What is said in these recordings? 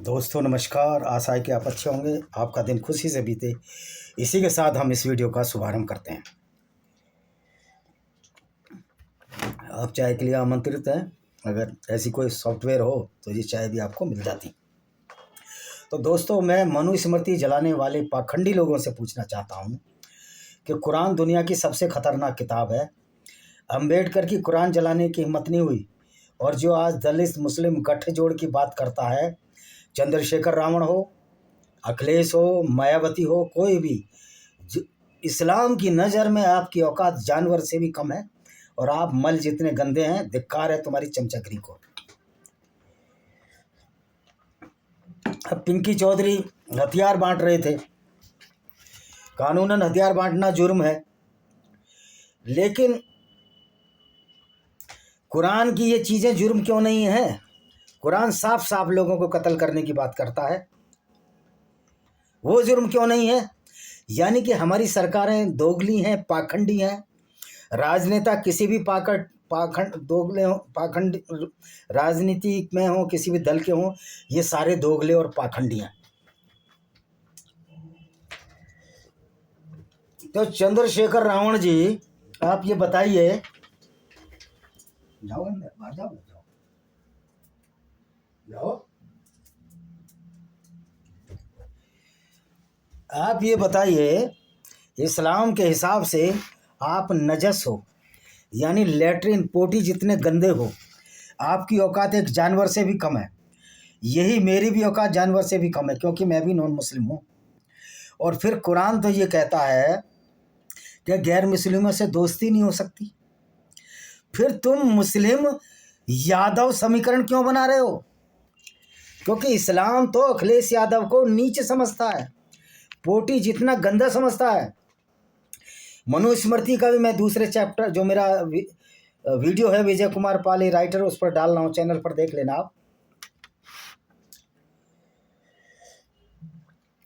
दोस्तों नमस्कार। आशा है कि आप अच्छे होंगे, आपका दिन खुशी से बीते। इसी के साथ हम इस वीडियो का शुभारंभ करते हैं। आप चाय के लिए आमंत्रित हैं। अगर ऐसी कोई सॉफ्टवेयर हो तो ये चाय भी आपको मिल जाती। तो दोस्तों, मैं मनुस्मृति जलाने वाले पाखंडी लोगों से पूछना चाहता हूँ कि कुरान दुनिया की सबसे खतरनाक किताब है। अम्बेडकर की कुरान जलाने की हिम्मत नहीं हुई, और जो आज दलित मुस्लिम गठजोड़ की बात करता है, चंद्रशेखर रावण हो, अखिलेश हो, मायावती हो, कोई भी, इस्लाम की नज़र में आपकी औकात जानवर से भी कम है, और आप मल जितने गंदे हैं। धिक्कार है तुम्हारी चमचकरी को। अब पिंकी चौधरी हथियार बांट रहे थे। कानूनन हथियार बांटना जुर्म है, लेकिन कुरान की ये चीज़ें जुर्म क्यों नहीं है? कुरान साफ साफ लोगों को कत्ल करने की बात करता है, वो जुर्म क्यों नहीं है? यानी कि हमारी सरकारें दोगली हैं, पाखंडी हैं। राजनेता किसी भी पाखंड राजनीति में हो, किसी भी दल के हों, ये सारे दोगले और पाखंडी हैं। तो चंद्रशेखर रावण जी, आप ये बताइए, जाओ अंदर, बाहर जाओ, जाओ। आप ये बताइए, इस्लाम के हिसाब से आप नजस हो, यानी लेटरिन पोटी जितने गंदे हो। आपकी औकात एक जानवर से भी कम है। यही मेरी भी औकात जानवर से भी कम है, क्योंकि मैं भी नॉन मुस्लिम हूँ। और फिर कुरान तो ये कहता है कि गैर मुस्लिमों से दोस्ती नहीं हो सकती। फिर तुम मुस्लिम यादव समीकरण क्यों बना रहे हो? क्योंकि इस्लाम तो अखिलेश यादव को नीच समझता है, पोटी जितना गंदा समझता है। मनुस्मृति का भी मैं दूसरे चैप्टर, जो मेरा वीडियो है विजय कुमार पाल राइटर, उस पर डाल रहा हूँ, चैनल पर देख लेना आप।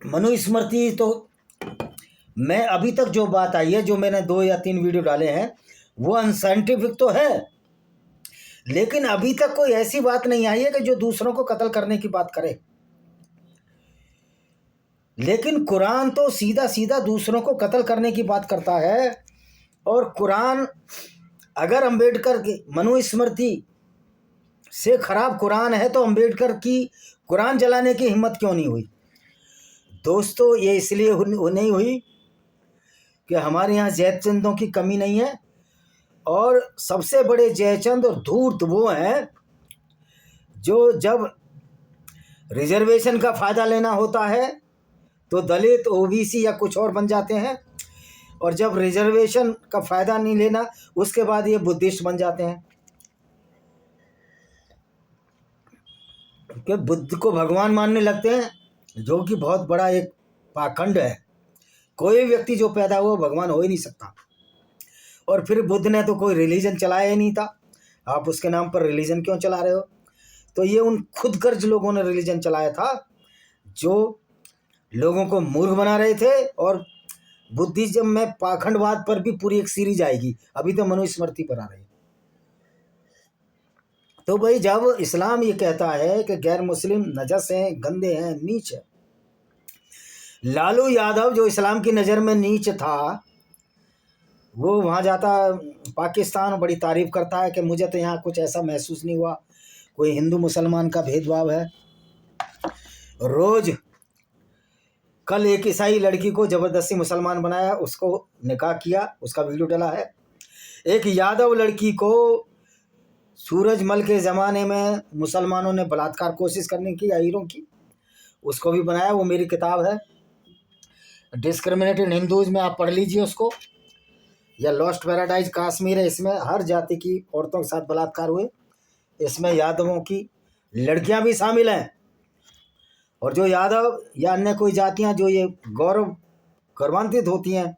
मनुस्मृति तो मैं अभी तक जो बात आई है, जो मैंने 2 या 3 वीडियो डाले हैं, वो अनसाइंटिफिक तो है, लेकिन अभी तक कोई ऐसी बात नहीं आई है कि जो दूसरों को कत्ल करने की बात करे। लेकिन कुरान तो सीधा सीधा दूसरों को कत्ल करने की बात करता है। और कुरान, अगर अम्बेडकर की मनुस्मृति से खराब कुरान है, तो अम्बेडकर की कुरान जलाने की हिम्मत क्यों नहीं हुई? दोस्तों, ये इसलिए नहीं हुई कि हमारे यहाँ जयचंदों की कमी नहीं है, और सबसे बड़े जयचंद और धूर्त वो हैं जो जब रिजर्वेशन का फ़ायदा लेना होता है तो दलित, ओबीसी या कुछ और बन जाते हैं, और जब रिजर्वेशन का फ़ायदा नहीं लेना, उसके बाद ये बुद्धिस्ट बन जाते हैं। कि बुद्ध को भगवान मानने लगते हैं, जो कि बहुत बड़ा एक पाखंड है। कोई व्यक्ति जो पैदा हुआ भगवान हो ही नहीं सकता। और फिर बुद्ध ने तो कोई रिलीजन चलाया ही नहीं था, आप उसके नाम पर रिलीजन क्यों चला रहे हो? तो ये उन खुद गर्ज लोगों ने रिलीजन चलाया था, जो लोगों को मूर्ख बना रहे थे। और बुद्धिज्म में पाखंडवाद पर भी पूरी एक सीरीज आएगी, अभी तो मनुस्मृति पर आ रही है। तो भाई, जब इस्लाम ये कहता है कि गैर मुस्लिम नजस हैं, गंदे हैं, नीच है, लालू यादव जो इस्लाम की नज़र में नीच था, वो वहाँ जाता पाकिस्तान, बड़ी तारीफ़ करता है कि मुझे तो यहाँ कुछ ऐसा महसूस नहीं हुआ, कोई हिंदू मुसलमान का भेदभाव है। रोज़ कल एक ईसाई लड़की को ज़बरदस्ती मुसलमान बनाया, उसको निकाह किया, उसका वीडियो डला है। एक यादव लड़की को सूरजमल के ज़माने में मुसलमानों ने बलात्कार कोशिश करने की, अहीरों की, उसको भी बनाया। वो मेरी किताब है डिस्क्रिमिनेटेड हिंदूज में, आप पढ़ लीजिए उसको। या लॉस्ट पैराडाइज कश्मीर है, इसमें हर जाति की औरतों के साथ बलात्कार हुए, इसमें यादवों की लड़कियां भी शामिल हैं। और जो यादव या अन्य कोई जातियां जो ये गौरवान्वित होती हैं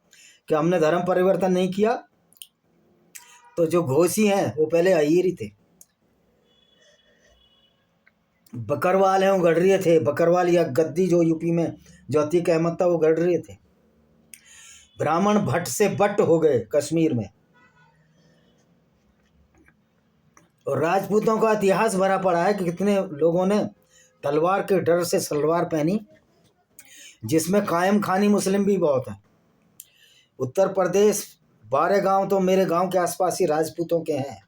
कि हमने धर्म परिवर्तन नहीं किया, तो जो घोसी हैं वो पहले अहीर ही थे। बकरवाल हैं, वो गडरिये थे। बकरवाल या गद्दी जो यूपी में जो अतीक अहमद था, वो गडरिये थे। ब्राह्मण भट्ट से बट्ट हो गए कश्मीर में। और राजपूतों का इतिहास भरा पड़ा है कि कितने लोगों ने तलवार के डर से सलवार पहनी, जिसमें कायम खानी मुस्लिम भी बहुत हैं। उत्तर प्रदेश 12 गांव तो मेरे गांव के आसपास ही राजपूतों के हैं।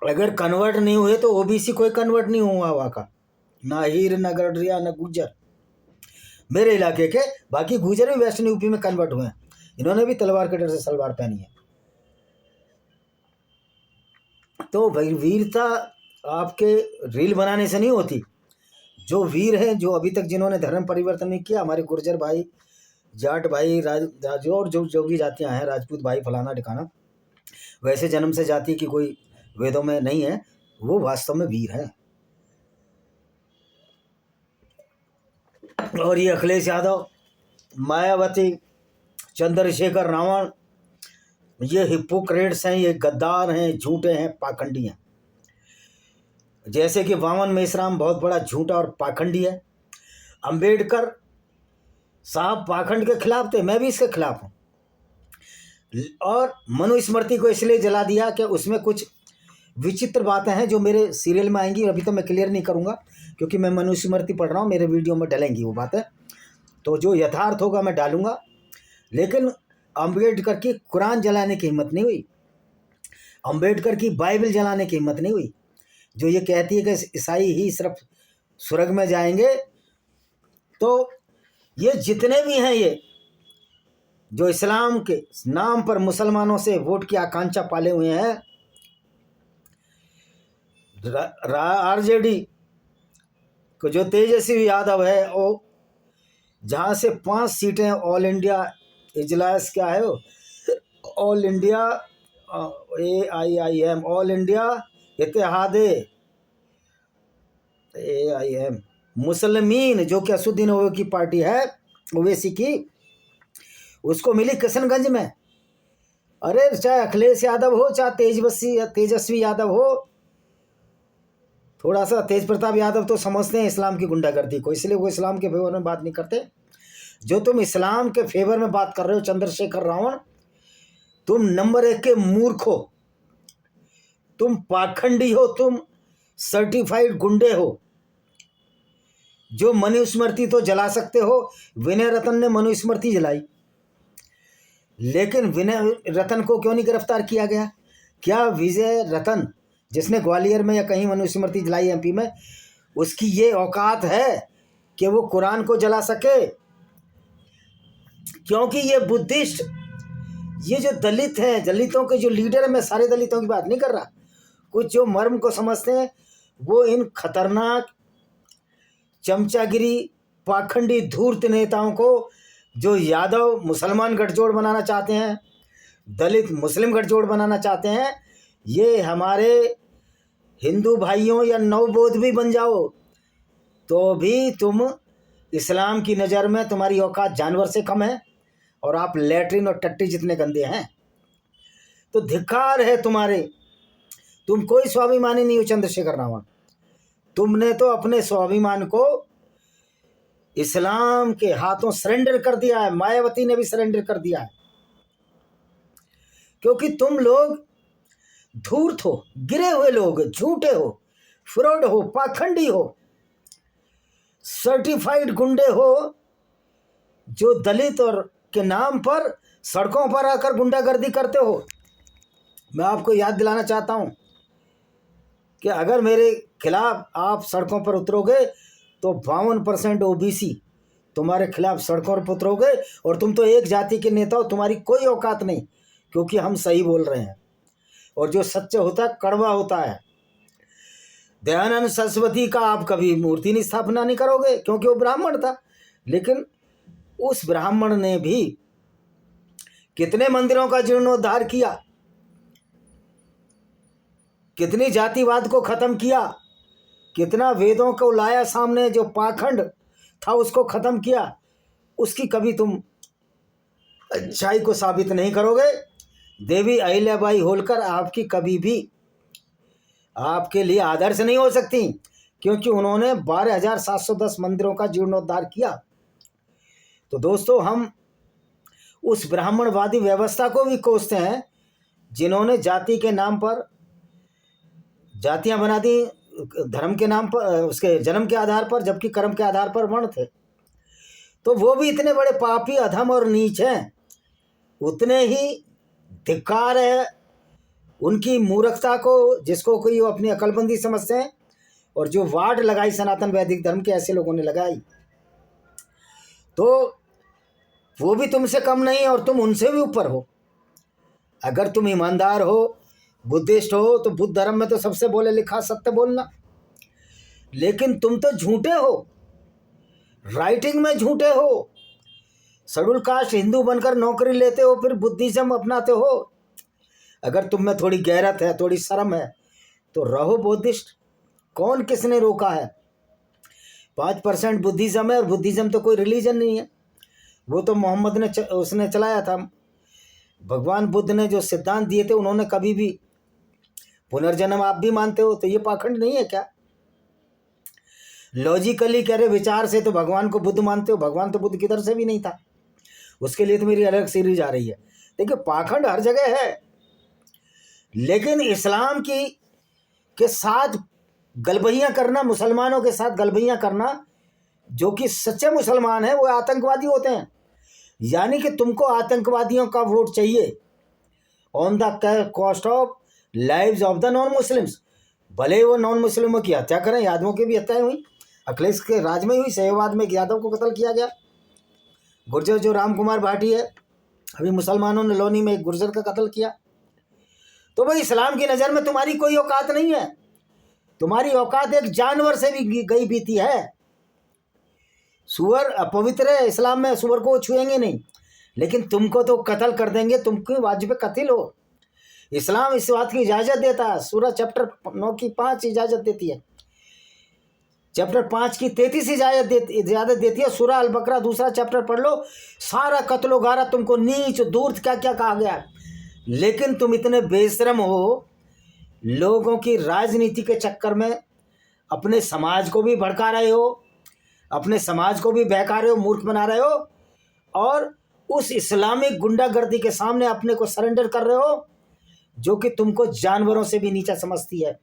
अगर कन्वर्ट नहीं हुए तो ओबीसी कोई कन्वर्ट नहीं हुआ वहाँ का, ना हीर, ना गडरिया, ना गुज्जर मेरे इलाके के। बाकी गुज्जर भी वेस्टर्न यूपी में कन्वर्ट हुए हैं, इन्होंने भी तलवार के डर से सलवार पहनी है। तो भाई वीरता आपके रील बनाने से नहीं होती। जो वीर हैं, जो अभी तक जिन्होंने धर्म परिवर्तन नहीं किया, हमारे गुर्जर भाई, जाट भाई, राजू और जो भी जातियाँ हैं, राजपूत भाई, फलाना ठिकाना, वैसे जन्म से जाति की कोई वेदों में नहीं है, वो वास्तव में वीर हैं। और ये अखिलेश यादव, मायावती, चंद्रशेखर रावण, ये हिपोक्रेट्स हैं, ये गद्दार हैं, झूठे हैं, पाखंडी हैं। जैसे कि वामन मेश्राम बहुत बड़ा झूठा और पाखंडी है। अंबेडकर साहब पाखंड के खिलाफ थे, मैं भी इसके खिलाफ हूँ। और मनुस्मृति को इसलिए जला दिया कि उसमें कुछ विचित्र बातें हैं जो मेरे सीरियल में आएंगी, अभी तो मैं क्लियर नहीं करूँगा क्योंकि मैं मनुस्मृति पढ़ रहा हूँ, मेरे वीडियो में डलेंगी वो बातें, तो जो यथार्थ होगा मैं डालूँगा। लेकिन अंबेडकर की कुरान जलाने की हिम्मत नहीं हुई, अंबेडकर की बाइबल जलाने की हिम्मत नहीं हुई, जो ये कहती है कि ईसाई ही सिर्फ स्वर्ग में जाएंगे। तो ये जितने भी हैं, ये जो इस्लाम के नाम पर मुसलमानों से वोट की आकांक्षा पाले हुए हैं, आरजेडी को जो तेजस्वी यादव है, वो जहाँ से 5 सीटें ऑल इंडिया इजलास क्या है वो, all India AIIM, all India इत्तेहादे AIM मुसलमीन, जो कि असुद्दीन ओवैसी की पार्टी है, ओवैसी की, उसको मिली किशनगंज में। अरे चाहे अखिलेश यादव हो, चाहे तेजस्वी यादव हो, थोड़ा सा तेज प्रताप यादव तो समझते हैं इस्लाम की गुंडागर्दी को, इसलिए वो इस्लाम के फेवर में बात नहीं करते। जो तुम इस्लाम के फेवर में बात कर रहे हो, चंद्रशेखर रावण, तुम नंबर 1 के मूर्ख हो, तुम पाखंडी हो, तुम सर्टिफाइड गुंडे हो। जो मनुस्मृति तो जला सकते हो, विनय रतन ने मनुस्मृति जलाई, लेकिन विनय रतन को क्यों नहीं गिरफ्तार किया गया? क्या विजय रतन, जिसने ग्वालियर में या कहीं मनुस्मृति जलाई MP में, उसकी ये औकात है कि वो कुरान को जला सके? क्योंकि ये बुद्धिस्ट, ये जो दलित हैं, दलितों के जो लीडर है, मैं सारे दलितों की बात नहीं कर रहा, कुछ जो मर्म को समझते हैं, वो इन खतरनाक चमचागिरी पाखंडी धूर्त नेताओं को, जो यादव मुसलमान गठजोड़ बनाना चाहते हैं, दलित मुस्लिम गठजोड़ बनाना चाहते हैं, ये हमारे हिंदू भाइयों या नवबोध भी बन जाओ तो भी तुम इस्लाम की नज़र में तुम्हारी औकात जानवर से कम है, और आप लैट्रिन और टट्टी जितने गंदे हैं। तो धिक्कार है तुम्हारे, तुम कोई स्वाभिमानी नहीं हो चंद्रशेखर रावण। तुमने तो अपने स्वाभिमान को इस्लाम के हाथों सरेंडर कर दिया है, मायावती ने भी सरेंडर कर दिया है, क्योंकि तुम लोग धूर्त हो, गिरे हुए लोग, झूठे हो, फ्रॉड हो, पाखंडी हो, सर्टिफाइड गुंडे हो, जो दलित और के नाम पर सड़कों पर आकर गुंडागर्दी करते हो। मैं आपको याद दिलाना चाहता हूं कि अगर मेरे खिलाफ आप सड़कों पर उतरोगे तो 52% OBC तुम्हारे खिलाफ सड़कों पर उतरोगे, और तुम तो एक जाति के नेता हो, तुम्हारी कोई औकात नहीं, क्योंकि हम सही बोल रहे हैं, और जो सच्चे होता है कड़वा होता है। दयानंद सरस्वती का आप कभी मूर्ति नहीं स्थापना नहीं करोगे क्योंकि वो ब्राह्मण था, लेकिन उस ब्राह्मण ने भी कितने मंदिरों का जीर्णोद्धार किया, कितनी जातिवाद को खत्म किया, कितना वेदों को लाया सामने, जो पाखंड था उसको खत्म किया। उसकी कभी तुम अच्छाई को साबित नहीं करोगे। देवी अहिल्याबाई होलकर आपकी कभी भी आपके लिए आदर्श नहीं हो सकती, क्योंकि उन्होंने 12,710 मंदिरों का जीर्णोद्धार किया। तो दोस्तों, हम उस ब्राह्मणवादी व्यवस्था को भी कोसते हैं जिन्होंने जाति के नाम पर जातियां बना दी, धर्म के नाम पर, उसके जन्म के आधार पर, जबकि कर्म के आधार पर वर्ण थे। तो वो भी इतने बड़े पापी, अधम और नीच हैं, उतने ही धिक्कार है उनकी मूर्खता को, जिसको कोई वो अपनी अकलमंदी समझते हैं, और जो वाट लगाई सनातन वैदिक धर्म के ऐसे लोगों ने लगाई, तो वो भी तुमसे कम नहीं है और तुम उनसे भी ऊपर हो। अगर तुम ईमानदार हो, बुद्धिस्ट हो, तो बुद्ध धर्म में तो सबसे बोले लिखा सत्य बोलना, लेकिन तुम तो झूठे हो, राइटिंग में झूठे हो। शेड्यूल कास्ट हिंदू बनकर नौकरी लेते हो, फिर बुद्धिज्म अपनाते हो। अगर तुम में थोड़ी गैरत है, थोड़ी शर्म है, तो रहो बुद्धिस्ट। कौन किसने रोका है? 5% बुद्धिज्म है, और बुद्धिज्म तो कोई रिलीजन नहीं है, वो तो मोहम्मद ने उसने चलाया था। भगवान बुद्ध ने जो सिद्धांत दिए थे, उन्होंने कभी भी पुनर्जन्म आप भी मानते हो, तो ये पाखंड नहीं है क्या? लॉजिकली कह रहे विचार से तो भगवान को बुद्ध मानते हो, भगवान तो बुद्ध किधर से भी नहीं था। उसके लिए तो मेरी अलग सीरीज आ रही है। देखिए, पाखंड हर जगह है, लेकिन इस्लाम की के साथ गलबहियाँ करना, मुसलमानों के साथ गलबहियाँ करना, जो कि सच्चे मुसलमान हैं वो आतंकवादी होते हैं। यानी कि तुमको आतंकवादियों का वोट चाहिए on the cost of lives of the non Muslims. भले वो नॉन मुस्लिमों की हत्या करें, यादवों की भी हत्याएं हुई, अखिलेश के राज में हुई, सहवाद में एक यादव को कत्ल किया गया, गुर्जर जो राम कुमार भाटी है, अभी मुसलमानों ने लोनी में एक गुर्जर का कत्ल किया। तो भाई इस्लाम की नज़र में तुम्हारी कोई औकात नहीं है, तुम्हारी औकात एक जानवर से भी गई बीती है। सूअर अपवित्र है, इस्लाम में सूअर को छुएंगे नहीं, लेकिन तुमको तो कत्ल कर देंगे, तुम क्यों वाजिब कत्ल हो? इस्लाम इस बात की इजाज़त देता है। सूरह चैप्टर 9 की 5 इजाज़त देती है, चैप्टर 5 की 33 इजाज़त देती है। सूरह अल बकरा दूसरा चैप्टर पढ़ लो, सारा कत्लो गारा तुमको नीच धूर्त क्या क्या कहा गया। लेकिन तुम इतने बेशरम हो, लोगों की राजनीति के चक्कर में अपने समाज को भी भड़का रहे हो, अपने समाज को भी बहका रहे हो, मूर्ख बना रहे हो, और उस इस्लामिक गुंडागर्दी के सामने अपने को सरेंडर कर रहे हो, जो कि तुमको जानवरों से भी नीचा समझती है।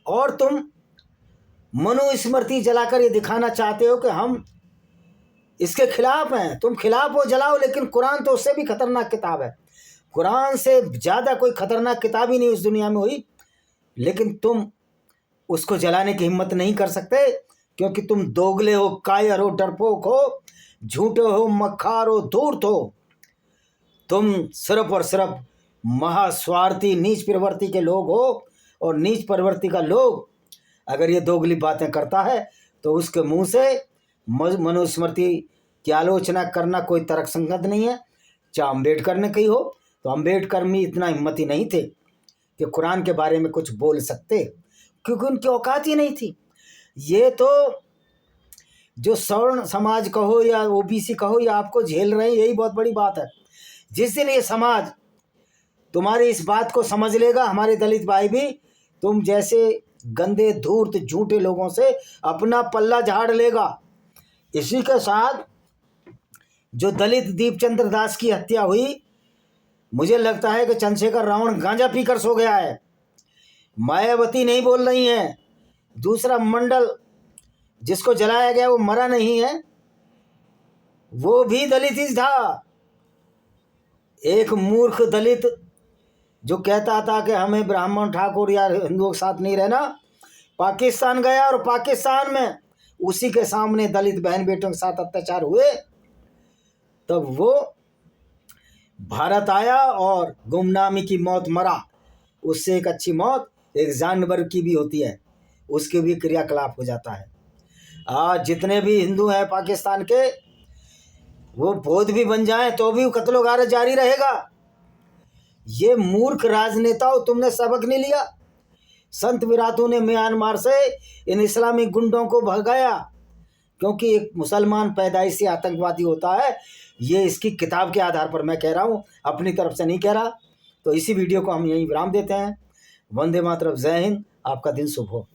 और तुम मनुस्मृति जलाकर ये दिखाना चाहते हो कि हम इसके खिलाफ हैं। तुम खिलाफ हो, जलाओ, लेकिन कुरान तो उससे भी खतरनाक किताब है। कुरान से ज़्यादा कोई खतरनाक किताब ही नहीं इस दुनिया में हुई, लेकिन तुम उसको जलाने की हिम्मत नहीं कर सकते, क्योंकि तुम दोगले हो, कायर हो, डरपोक हो, झूठे हो, मक्खार हो, धूर्त हो। तुम सिर्फ और सिर्फ महास्वार्थी नीच प्रवृत्ति के लोग हो, और नीच प्रवृत्ति का लोग अगर ये दोगली बातें करता है तो उसके मुंह से मनुस्मृति की आलोचना करना कोई तर्क संगत नहीं है। चाहे अम्बेडकर ने कही हो, तो अम्बेडकर में इतना हिम्मती नहीं थे कि कुरान के बारे में कुछ बोल सकते, क्योंकि उनकी औकात ही नहीं थी। ये तो जो सवर्ण समाज कहो या ओबीसी कहो, या आपको झेल रहे हैं, यही बहुत बड़ी बात है। जिस दिन ये समाज तुम्हारी इस बात को समझ लेगा, हमारे दलित भाई भी तुम जैसे गंदे धूर्त झूठे लोगों से अपना पल्ला झाड़ लेगा। इसी के साथ जो दलित दीपचंद्र दास की हत्या हुई, मुझे लगता है कि चंद्रशेखर रावण गांजा पीकर सो गया है। मायावती नहीं बोल रही हैं। दूसरा मंडल जिसको जलाया गया वो मरा नहीं है, वो भी दलित ही था। एक मूर्ख दलित जो कहता था कि हमें ब्राह्मण ठाकुर या हिंदुओं के साथ नहीं रहना, पाकिस्तान गया, और पाकिस्तान में उसी के सामने दलित बहन बेटों के साथ अत्याचार हुए, तब वो भारत आया और गुमनामी की मौत मरा। उससे एक अच्छी मौत एक जानवर की भी होती है, उसके भी क्रियाकलाप हो जाता है। आज जितने भी हिंदू हैं पाकिस्तान के, वो बौद्ध भी बन जाएं तो भी कत्लो गारत जारी रहेगा। ये मूर्ख राजनेताओं, तुमने सबक नहीं लिया। संत विराटों ने म्यांमार से इन इस्लामिक गुंडों को भगाया, क्योंकि एक मुसलमान पैदाइश से आतंकवादी होता है। ये इसकी किताब के आधार पर मैं कह रहा हूँ, अपनी तरफ से नहीं कह रहा। तो इसी वीडियो को हम यहीं विराम देते हैं। वंदे मातरम, जय हिंद, आपका दिन शुभ हो।